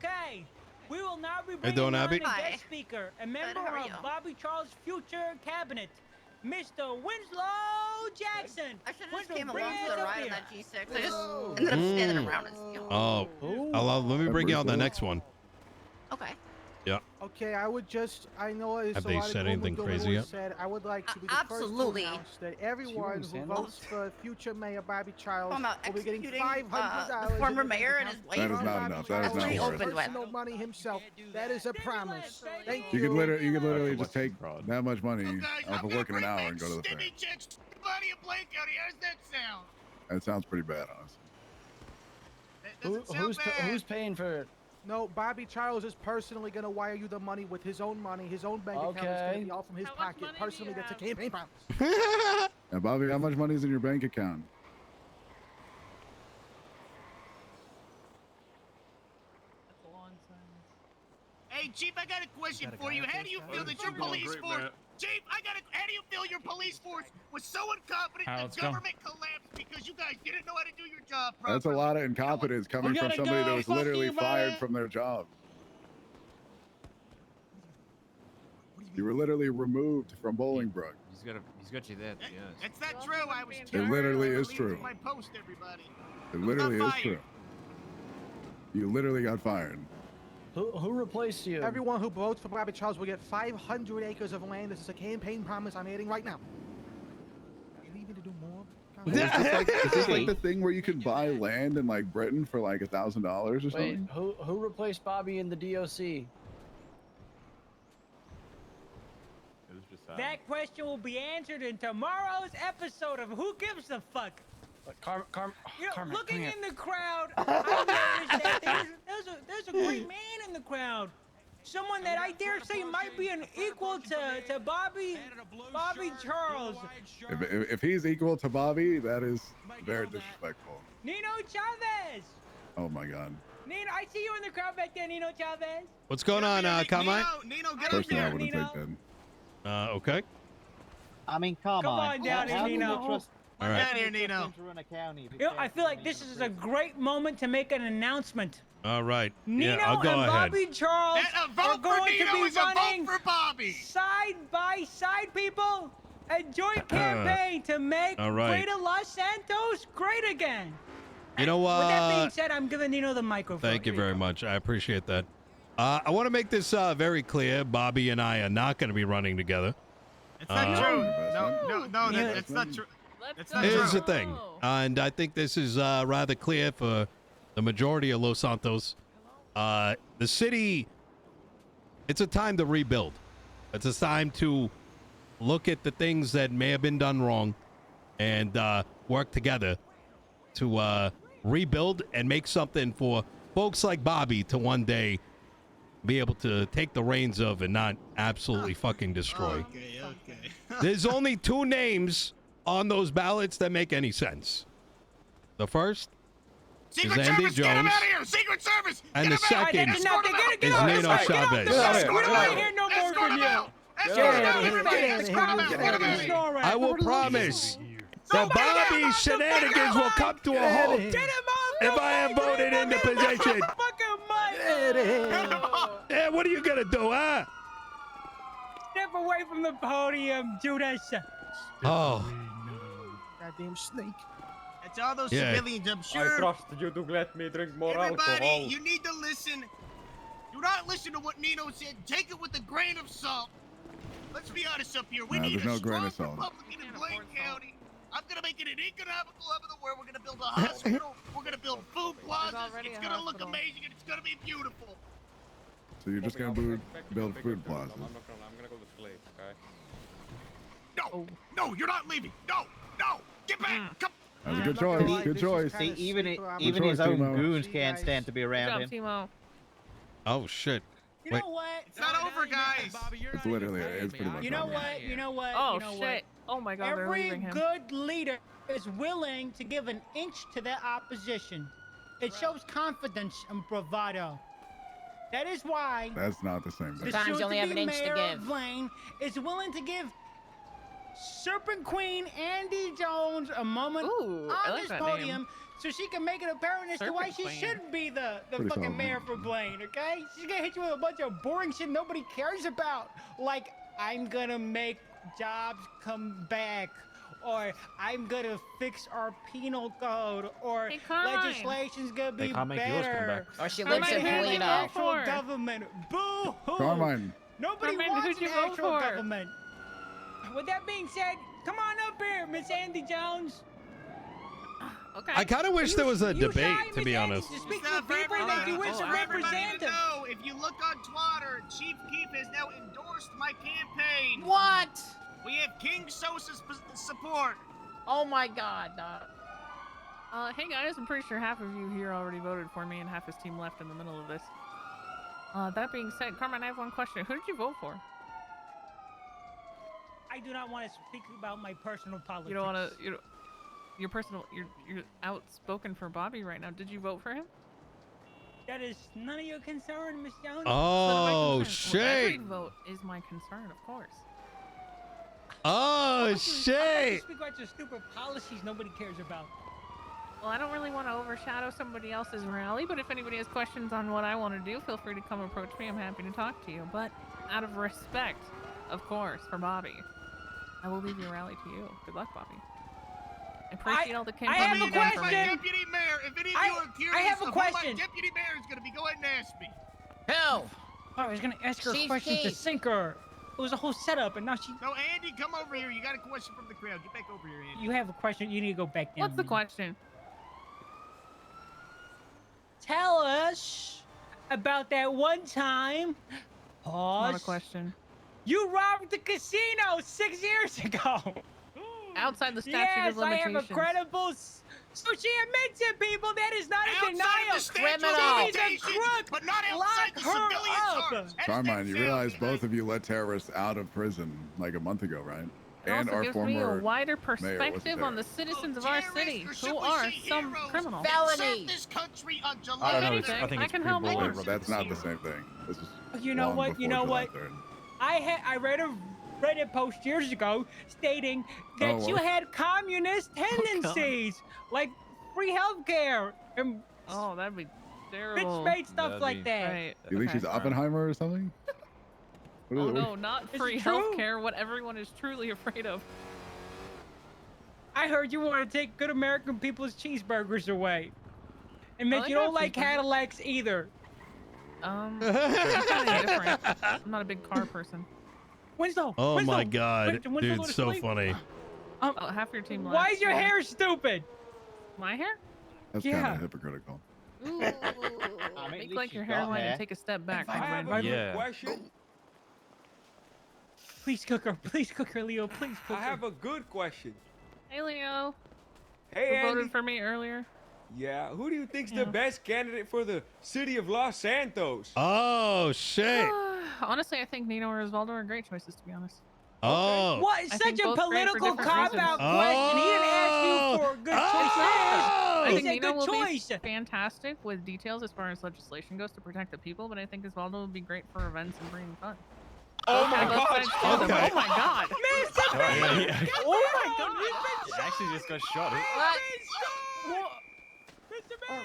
Okay. We will now be Hey, bringing doing, on Abby? a guest speaker, a member of Bobby Charles' future cabinet, Mr. Winslow Jackson. I should have just came along for the ride on that G6. I just Whoa. ended up standing around and Oh, let me bring you on the next one. Okay. Yeah. Okay, I know it's Have a they lot said of anything crazy yet? said. I would like to be the Absolutely. first to announce that everyone who votes for future Mayor Bobby Charles will be getting $500. the former mayor and his wife. That is not enough. That is not worth it. Personal money himself. That is a promise. Thank you. You could literally just take that much money off of working an hour and go to the fair. Everybody in Blaine County, how's that sound? That sounds pretty bad, honestly. Who's paying for it? No, Bobby Charles is personally going to wire you the money with his own money. His own bank account is going to be all from his pocket. Personally, that's a campaign promise. Now, Bobby, how much money is in your bank account? Hey, Chief, I got a question for you. How do you feel that your police force... Chief, how do you feel your police force was so incompetent that government collapsed because you guys didn't know how to do your job properly? That's a lot of incompetence coming from somebody that was literally fired from their job. You were literally removed from Bolingbrook. He's got you there. Yes. That's not true. I was It literally is true. my post, everybody. It literally is true. You literally got fired. Who replaced you? Everyone who votes for Bobby Charles will get 500 acres of land. This is a campaign promise I'm adding right now. You need me to do more? Is this like the thing where you can buy land in like Britain for like $1,000 or something? Wait, who replaced Bobby in the DOC? That question will be answered in tomorrow's episode of Who Gives a Fuck. Looking in the crowd, I noticed that there's a great man in the crowd. Someone that I dare say might be an equal to Bobby Charles. If he's equal to Bobby, that is very disrespectful. Nino Chavez. Oh my God. Nino, I see you in the crowd back there, Nino Chavez. What's going on, Carmine? Nino, get Personally, I wouldn't take that. Okay. I mean, come on down here, Nino. All right. Down here, Nino. I feel like this is a great moment to make an announcement. All right. Nino yeah, I'll go and ahead. Bobby Charles are going to be running for Bobby. side by side, people. A joint campaign to make Greater Los Santos great again. You know what? With that being said, I'm giving Nino the microphone. Thank you very much. I appreciate that. I want to make this very clear. Bobby and I are not going to be running together. It's not true. No, that's not true. That's not true. Here's the thing, and I think this is rather clear for the majority of Los Santos. The city, it's a time to rebuild. It's a time to look at the things that may have been done wrong and work together to rebuild and make something for folks like Bobby to one day be able to take the reins of and not absolutely fucking destroy. Okay. There's only two names on those ballots that make any sense. The first Secret is Andy Service, Jones. get him out of here! Secret Service! And the second Get is out Nino Chavez. We don't want to hear no more from you. I will promise that Bobby's shenanigans will come to a halt if I am voted into position. Yeah, what are you gonna do, huh? Step away from the podium, Judas. Oh. Goddamn snake. It's all those Yeah. civilians, I'm sure. I trust you to let me drink more Everybody, alcohol. you need to listen. Do not listen to what Nino said. Take it with a grain of salt. Let's be honest up here. We need there's a no grain strong of salt. Republican in Blaine County. I'm gonna make it an economical hub of the world. We're gonna build a hospital. We're gonna build food plazas. It's gonna look amazing and it's gonna be beautiful. So you're just gonna build food plazas. I'm gonna go to sleep, okay? No, you're not leaving. No, get back. Come. That's a good choice. Good choice. See, even choice, his own Timo. goons can't stand to be around him. Timo. Oh shit. You know what? It's not over, guys. It's literally, it's pretty much You know over. what? You know what? Oh you know shit. Oh my god, they're Every leaving him. good leader is willing to give an inch to their opposition. It shows confidence and bravado. That is why That's not the same thing. Sometimes you only have an inch to mayor give. of Blaine is willing to give Serpent Queen Andy Jones a moment Ooh, I on like this that podium so she can make it apparent as to why she shouldn't be the Pretty fucking solid. mayor for Blaine, okay? She's gonna hit you with a bunch of boring shit nobody cares about. Like, I'm gonna make jobs come back. Or I'm gonna fix our penal code. Or Hey, Carmine. legislation's gonna be They can't make yours come better. back. Or she Carmine, lives in who did you Polina. vote Actual for? government. Boo-hoo. Carmine. Nobody Carmine, wants who'd you an vote actual for? government. With that being said, come on up here, Miss Andy Jones. Okay. I kind of wish there was a You debate, shy, to Miss be Andy, honest. to speak Stop for people that you wish to For everybody represent to them. know, if you look on Twitter, Chief Keef has now endorsed my campaign. What? We have King Sosa's support. Oh my God. Hey guys, I'm pretty sure half of you here already voted for me and half his team left in the middle of this. That being said, Carmine, I have one question. Who did you vote for? I do not want to speak about my personal politics. You don't want to, you're outspoken for Bobby right now. Did you vote for him? That is none of your concern, Miss Jones. Oh, Well, every shit. vote is my concern, of course. Oh, I'm shit. speak about your stupid policies nobody cares about. Well, I don't really want to overshadow somebody else's rally, but if anybody has questions on what I want to do, feel free to come approach me. I'm happy to talk to you. But out of respect, of course, for Bobby, I will leave your rally to you. Good luck, Bobby. I appreciate all the campaign have you've a done for question. me. Deputy Mayor, if any of I- you are curious I have a of question. who my Deputy Mayor is going to be, go ahead and ask me. Who? Oh, I was gonna ask her a Chief question to Keef. sink her. It was a whole setup, and now she. No, Andy, come over here. You got a question from the crowd. Get back over here, Andy. You have a question. You need to go back down. What's the man. question? Tell us about that one time. Not a Pause. question. You robbed the casino 6 years ago. Outside the statute Yes, of I limitations. have a credible. So she admits it, people. That is not a Outside denial. the statute of Criminal. She's a limitations, crook. but not outside Lock the her civilian up. charge. That is Carmine, you realize insanity. both of you let terrorists out of prison like a month ago, right? It And also our gives me a former wider wasn't perspective on there. the citizens Oh, of our terrorists city, are who simply are sea some heroes criminals. that served Felony. this country on I July don't know. anything, I think I it's can pretty help bold. more. Okay, well, that's not the same thing. This is You know long what? You before know July what? 3rd. I read a Reddit post years ago stating that Oh, you well. had communist tendencies, like free healthcare and Oh, that'd be bitch terrible. made stuff That'd like be- that. Right. You think okay. she's Oppenheimer or something? What Oh is- no, not It's free true. healthcare. What everyone is truly afraid of. I heard you want to take good American people's cheeseburgers away, and that I you got don't like cheeseburgers. Cadillacs either. It's kind of different. I'm not a big car person. Winslow. Oh Winslow, my god, Winslow, dude, go to so sleep. funny. Oh, half your team left. Why is your Yeah. hair stupid? My hair? That's Yeah. kind of hypocritical. Ooh. at Make least like you your got hairline hair. and take a step back. I my have friend. a Yeah. question. Please cook her. Please cook her, Leo. Please cook I her. have a good question. Hey Leo, Hey, who Andy. voted for me earlier? Yeah, who do you think's Yeah. the best candidate for the city of Los Santos? Oh, shit. Honestly, I think Nino or Osvaldo are great choices, to be honest. Oh. What? I Such think a both great for political different cop-out reasons. question. He didn't ask you for good choices. Oh! I He think said Nino good will choice. be fantastic with details as far as legislation goes to protect the people, but I think Osvaldo will be great for events and bringing fun. Oh my Both god! sides told him, Okay. Oh my god! Mr. Bear! Oh my God! He's been Actually, just got shot. What? shot! Mr. Bear!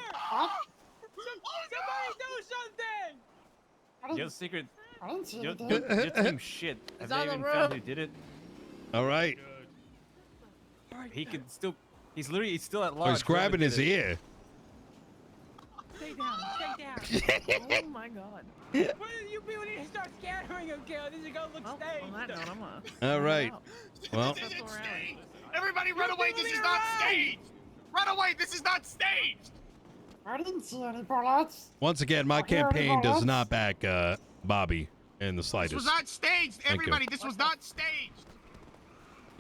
Somebody do something! Your secret. I didn't see Your, anything. your team shit. Have It's they on the even roof. found who did it? All right. He can still. He's literally. He's still at Oh, large. he's grabbing his ear. Stay down, stay down. Oh my god. What do you people need to start scattering him, Kale? This is gonna look Well, staged. on that note, I'm gonna. All right. Well, This isn't That's all right. staged. Everybody run away. This is moving not around. staged. Run away. This is not staged. I didn't see any bullets. once again, my Here are the campaign does bullets. not back Bobby in the This slightest. was not staged. you. Everybody, this was not staged.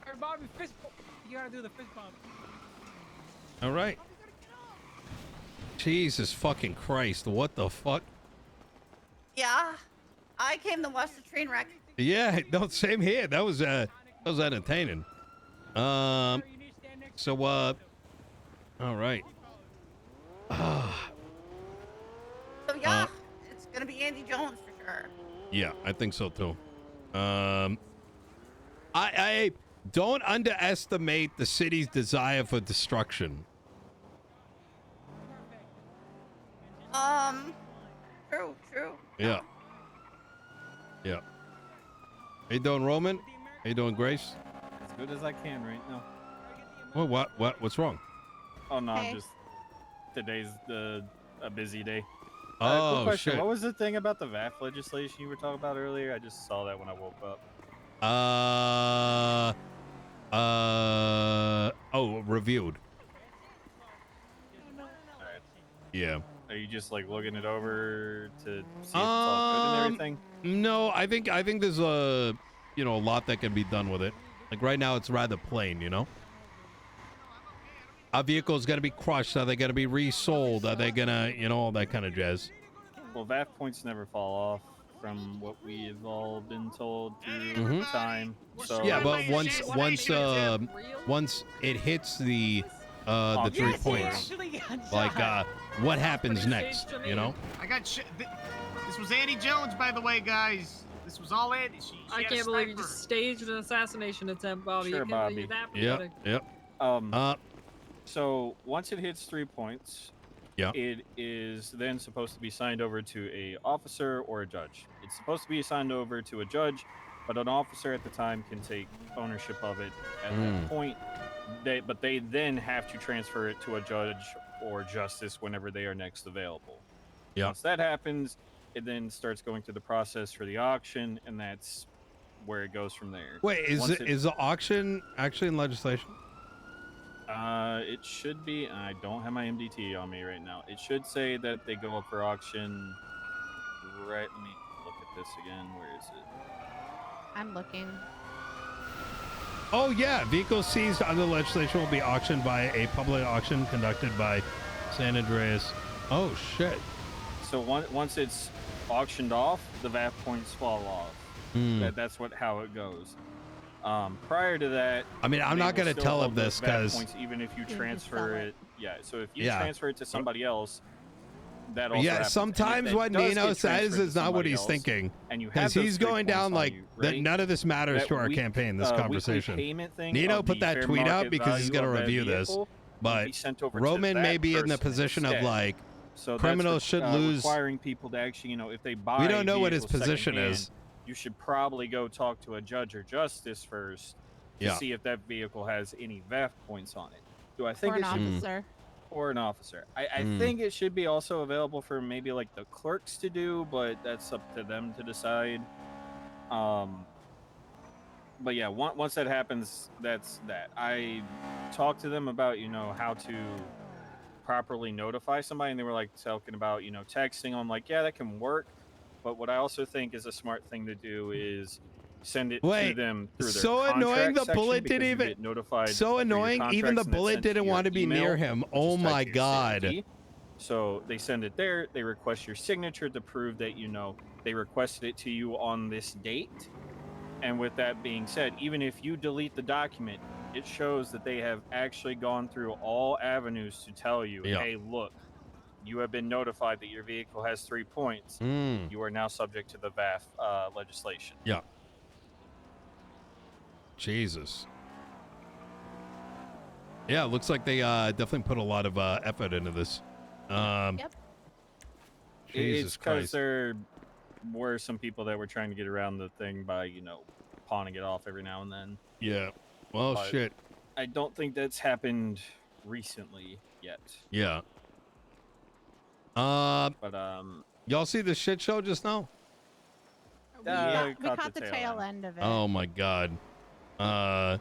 Hey, Bobby, fist bump. You gotta do the fist bump. All right. Jesus fucking Christ. What the fuck? Yeah. I came to watch the train wreck. Yeah, no, same here. That was entertaining. You need to stand next So all right. So yeah, it's gonna be Andy Jones for sure. Yeah, I think so too. I don't underestimate the city's desire for destruction. True. Yeah. Yeah. How you doing, Roman? How you doing, Grace? As good as I can right now. Well, what's wrong? Oh no, Hey. today's a busy day. Oh, quick question. shit. What was the thing about the VAF legislation you were talking about earlier? I just saw that when I woke up. Reviewed. Alright. Yeah. Are you just like looking it over to see if it's all good and everything? No, I think there's a lot that can be done with it. Like right now, it's rather plain, you know. Our vehicle is gonna be crushed. Are they gonna be resold? Are they gonna, all that kind of jazz? Well, VAF points never fall off, from what we've all been told through time. So Yeah, but once it hits the 3 points, like what happens next? You know. I got this was Annie Jones, by the way, guys. This was all Annie. She I had a can't believe you sniper. just staged an assassination attempt, Bobby. Sure, You can't believe Bobby. you're that pathetic. So once it hits 3 points, yeah, it is then supposed to be signed over to a officer or a judge. It's supposed to be signed over to a judge, but an officer at the time can take ownership of it at that point. But they then have to transfer it to a judge or justice whenever they are next available. Yeah. Once that happens, it then starts going through the process for the auction, and that's where it goes from there. Wait, is the auction actually in legislation? It should be. I don't have my MDT on me right now. It should say that they go up for auction. Right. Let me look at this again. Where is it? I'm looking. Oh yeah, vehicles seized under legislation will be auctioned by a public auction conducted by San Andreas. Oh shit. So once it's auctioned off, the VAF points fall off. That's how it goes. Prior to that, I mean, I'm not going to tell him this because even if you transfer it, so if you transfer it to somebody else, that also happens. Sometimes what Nino says is not what he's thinking, because he's going down like that. None of this matters to our campaign. This conversation. Nino put that tweet out because he's going to review this, but Roman may be in the position of like criminals should lose. Requiring people to actually, if they buy. We don't know what his position is. You should probably go talk to a judge or justice first to see if that vehicle has any VAF points on it. Do I think or an officer? Or an officer. I think it should be also available for maybe like the clerks to do, but that's up to them to decide. But yeah, once that happens, that's that. I talked to them about, how to properly notify somebody, and they were like talking about, texting. I'm like, yeah, that can work. But what I also think is a smart thing to do is send it to them through their so annoying the section, bullet didn't even notified. So annoying, even the bullet didn't want to be near him. Oh my god. So they send it there, they request your signature to prove that they requested it to you on this date. And with that being said, even if you delete the document, it shows that they have actually gone through all avenues to tell you, hey, look, you have been notified that your vehicle has 3 points. You are now subject to the VAF legislation. Yeah. Jesus. Yeah, it looks like they definitely put a lot of effort into this. Yep. Jesus it's because Christ. there were some people that were trying to get around the thing by, pawning it off every now and then. Yeah. Well, But shit. I don't think that's happened recently yet. Yeah. But y'all see the shit show just now? We caught the tail end of it. Oh my god. Yeah,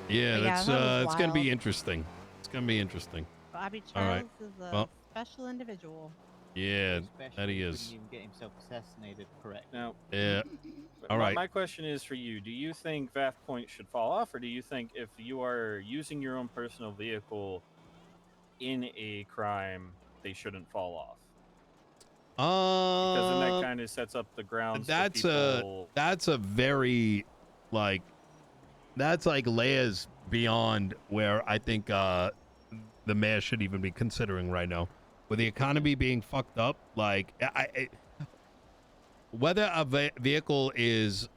that's it's gonna be interesting. It's gonna be interesting. Bobby All Charles right. is a Well, special individual. yeah, that he Didn't is. even get himself assassinated, correct? Now, Yeah. All right. My question is for you. Do you think VAF points should fall off, or do you think if you are using your own personal vehicle in a crime, they shouldn't fall off? Because then that kind of sets up the grounds. That's for people... that's a very that's like layers beyond where I think the mayor should even be considering right now. With the economy being fucked up, like whether a vehicle is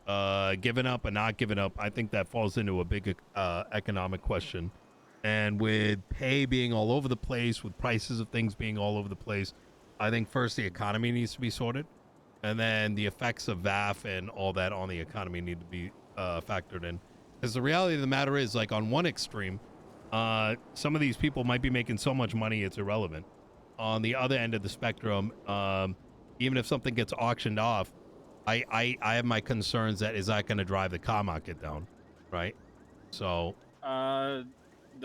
given up or not given up, I think that falls into a big economic question. And with pay being all over the place, with prices of things being all over the place, I think first the economy needs to be sorted, and then the effects of VAF and all that on the economy need to be factored in. Because the reality of the matter is, like, on one extreme, some of these people might be making so much money it's irrelevant. On the other end of the spectrum, even if something gets auctioned off, I have my concerns that is that going to drive the car market down, right? So the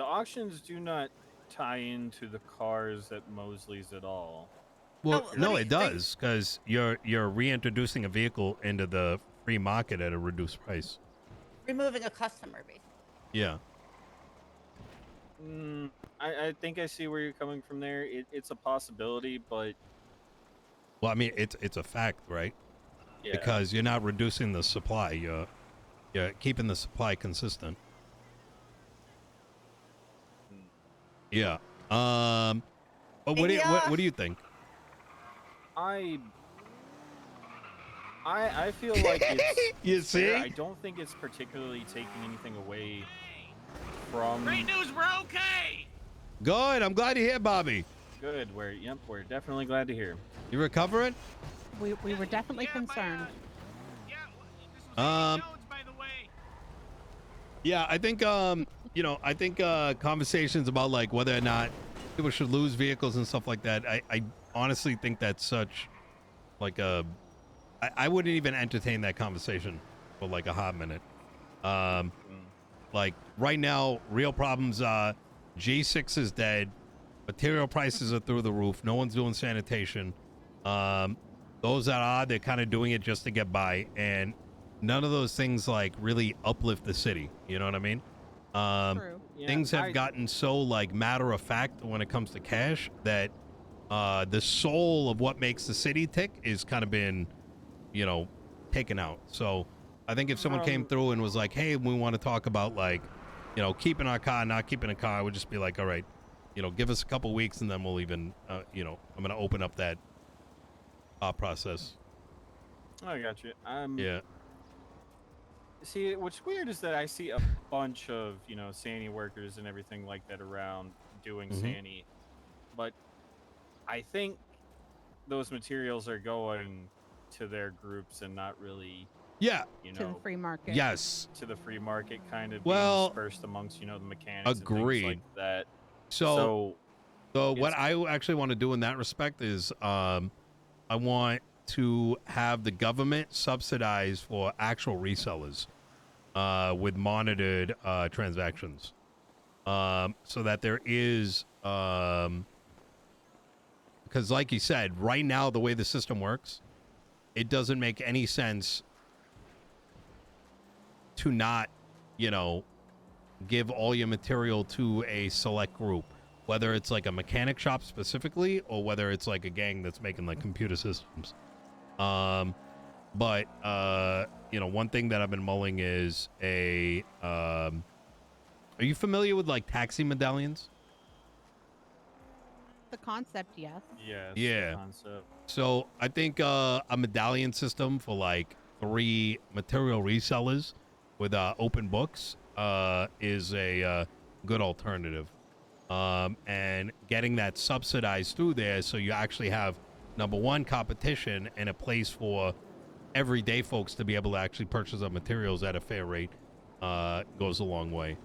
auctions do not tie into the cars at Mosley's at all. well, no, it does, because you're reintroducing a vehicle into the free market at a reduced price. Removing a customer, basically. Yeah. I think I see where you're coming from there. It's a possibility, but Well, I mean, it's a fact, right? yeah. Because you're not reducing the supply. You're keeping the supply consistent. Yeah. But what do you think? I feel like it's You it's fair. see? I don't think it's particularly taking anything away from. Great news, we're okay. Good. I'm glad you're here, Bobby. Good. We're definitely glad to hear. You recovering? We were definitely concerned. Um. Yeah, I think conversations about like whether or not people should lose vehicles and stuff like that. I honestly think that's such like a. I wouldn't even entertain that conversation for like a hot minute. Like right now, real problems are G6 is dead, material prices are through the roof. No one's doing sanitation. Those that are, they're kind of doing it just to get by, and none of those things like really uplift the city. You know what I mean? True. Things have gotten so like matter of fact when it comes to cash that the soul of what makes the city tick is kind of been, taken out. So I think if someone came through and was like, hey, we want to talk about like, keeping our car, not keeping a car, I would just be like, all right, give us a couple weeks and then we'll even, I'm going to open up that process. I got you. Yeah. See, what's weird is that I see a bunch of, Sani workers and everything like that around doing Sani, but I think those materials are going to their groups and not really, yeah, to the free market. Yes. to the free market, kind of Well, being dispersed amongst, the mechanics agreed. and things like that. So what I actually want to do in that respect is I want to have the government subsidize for actual resellers with monitored transactions, so that there is because like you said, right now the way the system works, it doesn't make any sense to not give all your material to a select group, whether it's like a mechanic shop specifically or whether it's like a gang that's making like computer systems. But one thing that I've been mulling is are you familiar with like taxi medallions? The concept, yes. Yeah. Yeah. Concept. So I think a medallion system for like 3 material resellers with open books is a good alternative. And getting that subsidized through there, so you actually have number one, competition, and a place for everyday folks to be able to actually purchase up materials at a fair rate goes a long way.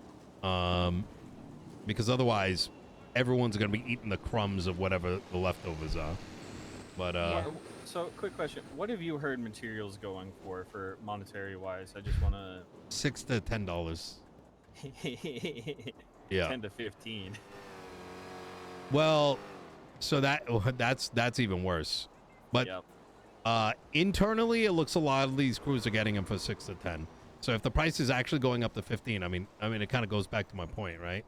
Because otherwise, everyone's going to be eating the crumbs of whatever the leftovers are. But So, quick question: what have you heard materials going for monetary wise? I just want to $6 to $10. Yeah, 10 to 15. Well, so that's even worse. But Yep. internally, it looks a lot of these crews are getting them for 6 to 10. So if the price is actually going up to 15, I mean, it kind of goes back to my point, right?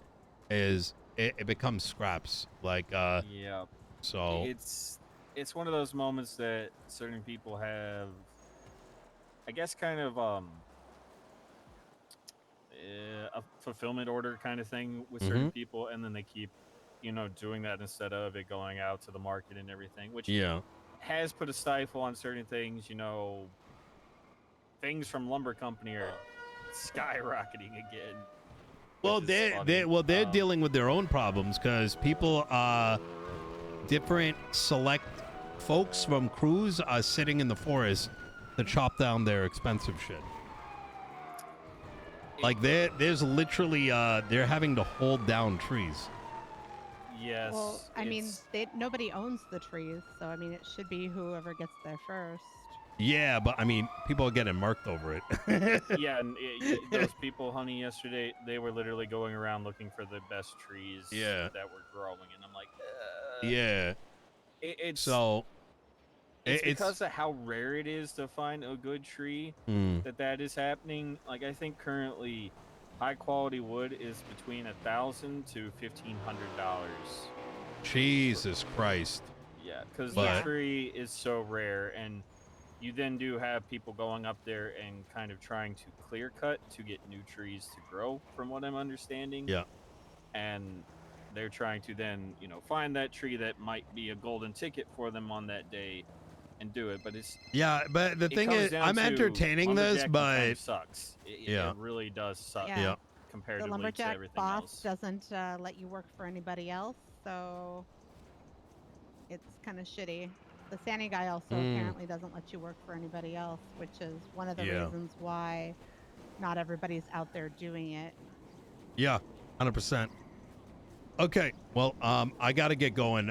Is it becomes scraps like Yeah. So it's one of those moments that certain people have, I guess, kind of a fulfillment order kind of thing with certain people, and then they keep, doing that instead of it going out to the market and everything, which has put a stifle on certain things. Things from Lumber Company are skyrocketing again. Well, they're dealing with their own problems because people different select folks from crews are sitting in the forest to chop down their expensive shit. Like there's literally they're having to hold down trees. Yes. Well, I mean, it's- nobody owns the trees, so I mean, it should be whoever gets there first. Yeah, but I mean, people are getting marked over it. yeah, and those people, honey, yesterday, they were literally going around looking for the best trees Yeah. that were growing, and I'm like, Yeah. it's So it's because of how rare it is to find a good tree that is happening. Like, I think currently, high quality wood is between $1,000 to $1,500. Jesus Christ. Yeah, because the tree is so rare, and you then do have people going up there and kind of trying to clear cut to get new trees to grow, from what I'm understanding. Yeah. And they're trying to then, find that tree that might be a golden ticket for them on that day and do it. But it's but the thing comes is, down I'm to entertaining this, lumberjacking kind but of sucks. It yeah. really does suck. Yeah. Comparatively The to lumberjack everything boss else. doesn't let you work for anybody else, so it's kind of shitty. The Sani guy also apparently doesn't let you work for anybody else, which is one of the reasons why not everybody's out there doing it. Yeah, 100%. Okay, well, I got to get going.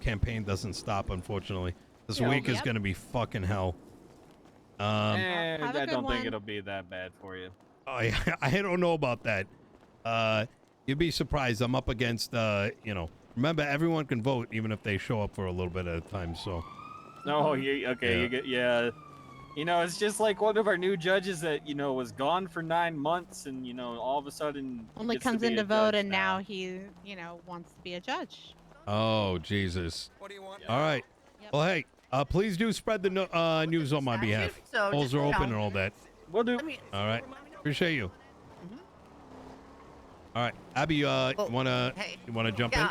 Campaign doesn't stop, unfortunately. This week is going to be fucking hell. I Have a good don't think one. it'll be that bad for you. I don't know about that. You'd be surprised. I'm up against, remember, everyone can vote even if they show up for a little bit at a time, so. No, you get, it's just like one of our new judges that, was gone for 9 months and, all of a sudden Only gets to comes be in a to vote, judge and now he, wants to be a judge. Oh, Jesus. What do you want? All right. Well, hey, please do spread the news on my behalf. So, Polls just, are open and all that. Will do. All right. Appreciate you. All right. Abby, you wanna jump in?